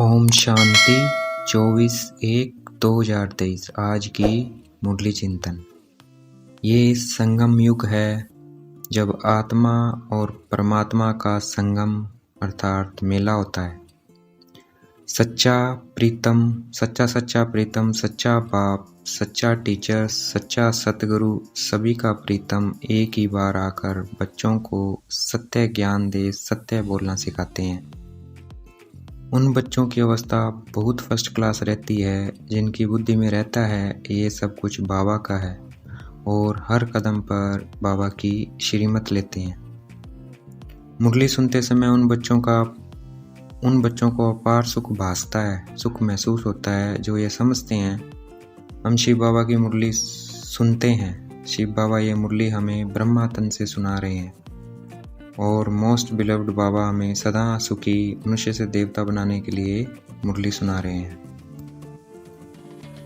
ओम शांति 24/1/2023 आज की मुरली चिंतन। ये संगम युग है जब आत्मा और परमात्मा का संगम अर्थात मेला होता है। सच्चा प्रीतम, सच्चा प्रीतम, सच्चा बाप, सच्चा टीचर, सच्चा सतगुरु सभी का प्रीतम एक ही बार आकर बच्चों को सत्य ज्ञान दे सत्य बोलना सिखाते हैं। उन बच्चों की अवस्था बहुत फर्स्ट क्लास रहती है जिनकी बुद्धि में रहता है ये सब कुछ बाबा का है और हर कदम पर बाबा की श्रीमत लेते हैं। मुरली सुनते समय उन बच्चों को अपार सुख भासता है, सुख महसूस होता है जो ये समझते हैं हम शिव बाबा की मुरली सुनते हैं। शिव बाबा ये मुरली हमें ब्रह्मातन से सुना रहे हैं और मोस्ट बिलव्ड बाबा हमें सदा सुखी मनुष्य से देवता बनाने के लिए मुरली सुना रहे हैं।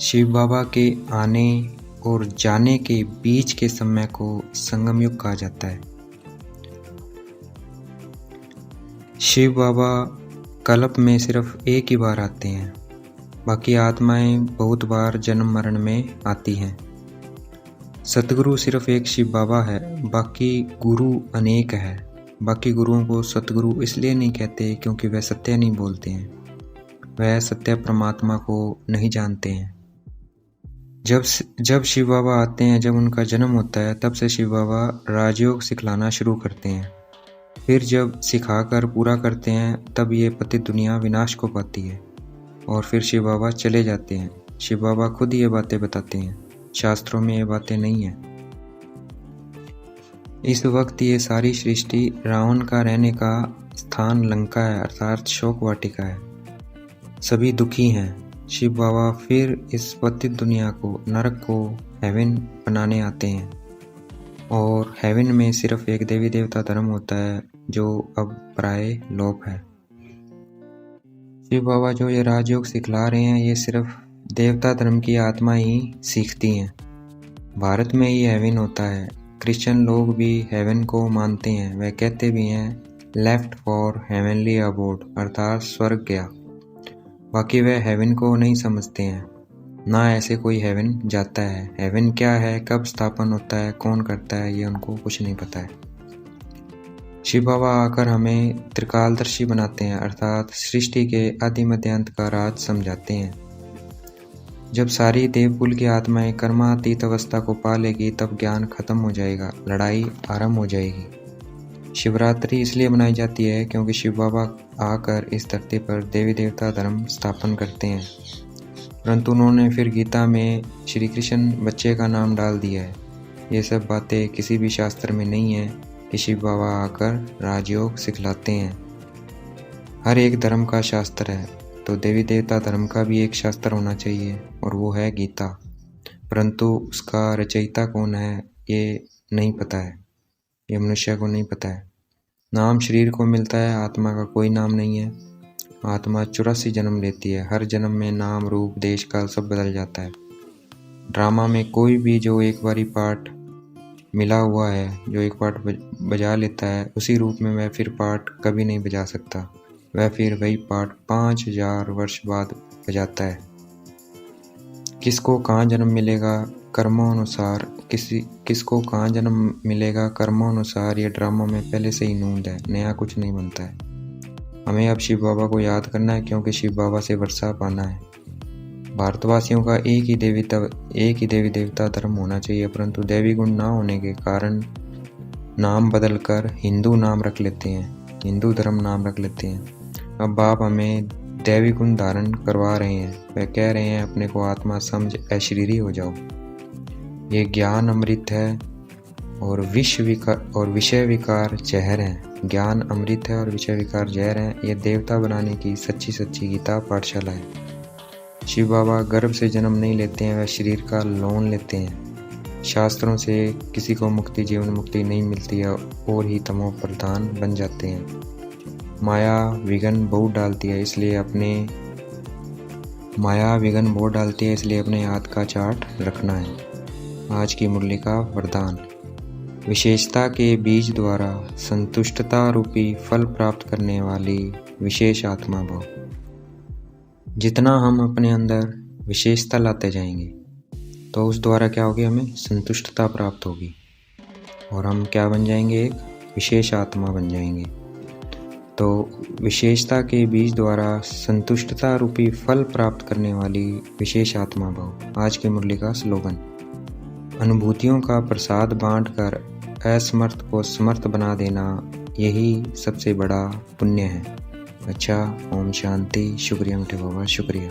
शिव बाबा के आने और जाने के बीच के समय को संगम युग कहा जाता है। शिव बाबा कल्प में सिर्फ एक ही बार आते हैं, बाकी आत्माएं बहुत बार जन्म मरण में आती हैं। सतगुरु सिर्फ एक शिव बाबा है, बाकी गुरु अनेक है। बाकी गुरुओं को सतगुरु इसलिए नहीं कहते क्योंकि वह सत्य नहीं बोलते हैं, वह सत्य परमात्मा को नहीं जानते हैं। जब शिव बाबा आते हैं, जब उनका जन्म होता है, तब से शिव बाबा राजयोग सिखलाना शुरू करते हैं। फिर जब सिखाकर पूरा करते हैं तब ये पतित दुनिया विनाश को पाती है और फिर शिव बाबा चले जाते हैं। शिव बाबा खुद ये बातें बताते हैं, शास्त्रों में ये बातें नहीं हैं। इस वक्त ये सारी सृष्टि रावण का रहने का स्थान लंका है अर्थात शोक वाटिका है। सभी दुखी हैं। शिव बाबा फिर इस पतित दुनिया को, नरक को हेवन बनाने आते हैं और हेवन में सिर्फ एक देवी देवता धर्म होता है जो अब प्राय लोप है। शिव बाबा जो ये राजयोग सिखला रहे हैं ये सिर्फ देवता धर्म की आत्मा ही सीखती हैं। भारत में ही हेवन होता है। क्रिश्चियन लोग भी हेवन को मानते हैं। वह कहते भी हैं लेफ्ट फॉर हेवनली अबोर्ड अर्थात स्वर्ग गया। बाकी वह हेवन को नहीं समझते हैं, ना ऐसे कोई हेवन जाता है। हेवन क्या है, कब स्थापन होता है, कौन करता है, ये उनको कुछ नहीं पता है। शिव बाबा आकर हमें त्रिकालदर्शी बनाते हैं अर्थात सृष्टि के आदि मध्य अंत का राज समझाते हैं। जब सारी देवकुल की आत्माएं कर्मातीत अवस्था को पा लेगी तब ज्ञान खत्म हो जाएगा, लड़ाई आरंभ हो जाएगी। शिवरात्रि इसलिए मनाई जाती है क्योंकि शिव बाबा आकर इस धरती पर देवी देवता धर्म स्थापन करते हैं, परंतु उन्होंने फिर गीता में श्री कृष्ण बच्चे का नाम डाल दिया है। ये सब बातें किसी भी शास्त्र में नहीं है कि शिव बाबा आकर राजयोग सिखलाते हैं। हर एक धर्म का शास्त्र है, तो देवी देवता धर्म का भी एक शास्त्र होना चाहिए और वो है गीता, परंतु उसका रचयिता कौन है ये नहीं पता है, ये मनुष्य को नहीं पता है। नाम शरीर को मिलता है, आत्मा का कोई नाम नहीं है। आत्मा 84 जन्म लेती है, हर जन्म में नाम रूप देश काल सब बदल जाता है। ड्रामा में कोई भी जो एक बारी पार्ट मिला हुआ है, जो एक पार्ट बजा लेता है, उसी रूप में वह फिर पार्ट कभी नहीं बजा सकता। वह फिर वही पार्ट 5000 वर्ष बाद बजाता है। किसको कहाँ जन्म मिलेगा कर्मों अनुसार, किसको कहाँ जन्म मिलेगा कर्मों अनुसार, ये ड्रामा में पहले से ही नूंद है, नया कुछ नहीं बनता है। हमें अब शिव बाबा को याद करना है क्योंकि शिव बाबा से वर्षा पाना है। भारतवासियों का एक ही देवी देवता धर्म होना चाहिए, परंतु देवी गुण ना होने के कारण नाम बदलकर हिंदू नाम रख लेते हैं, हिंदू धर्म नाम रख लेते हैं। अब बाप हमें दैवी गुण धारण करवा रहे हैं। वह कह रहे हैं अपने को आत्मा समझ अशरीरी हो जाओ। ये ज्ञान अमृत है और विषय विकार जहर है। ज्ञान अमृत है और विषय विकार जहर है। ये देवता बनाने की सच्ची गीता पाठशाला है। शिव बाबा गर्भ से जन्म नहीं लेते हैं, वह शरीर का लोन लेते हैं। शास्त्रों से किसी को मुक्ति, जीवन मुक्ति नहीं मिलती है और ही तमो प्रधान बन जाते हैं। माया विघन बहुत डालती है, इसलिए अपने हाथ का चार्ट रखना है। आज की मुरली का वरदान, विशेषता के बीज द्वारा संतुष्टता रूपी फल प्राप्त करने वाली विशेष आत्मा भव। जितना हम अपने अंदर विशेषता लाते जाएंगे तो उस द्वारा क्या होगी, हमें संतुष्टता प्राप्त होगी और हम क्या बन जाएंगे, एक विशेष आत्मा बन जाएंगे। तो विशेषता के बीज द्वारा संतुष्टता रूपी फल प्राप्त करने वाली विशेष आत्मा भाव आज के मुरली का स्लोगन। अनुभूतियों का प्रसाद बांटकर असमर्थ को समर्थ बना देना, यही सबसे बड़ा पुण्य है। अच्छा, ओम शांति। शुक्रिया मीठे बाबा, शुक्रिया।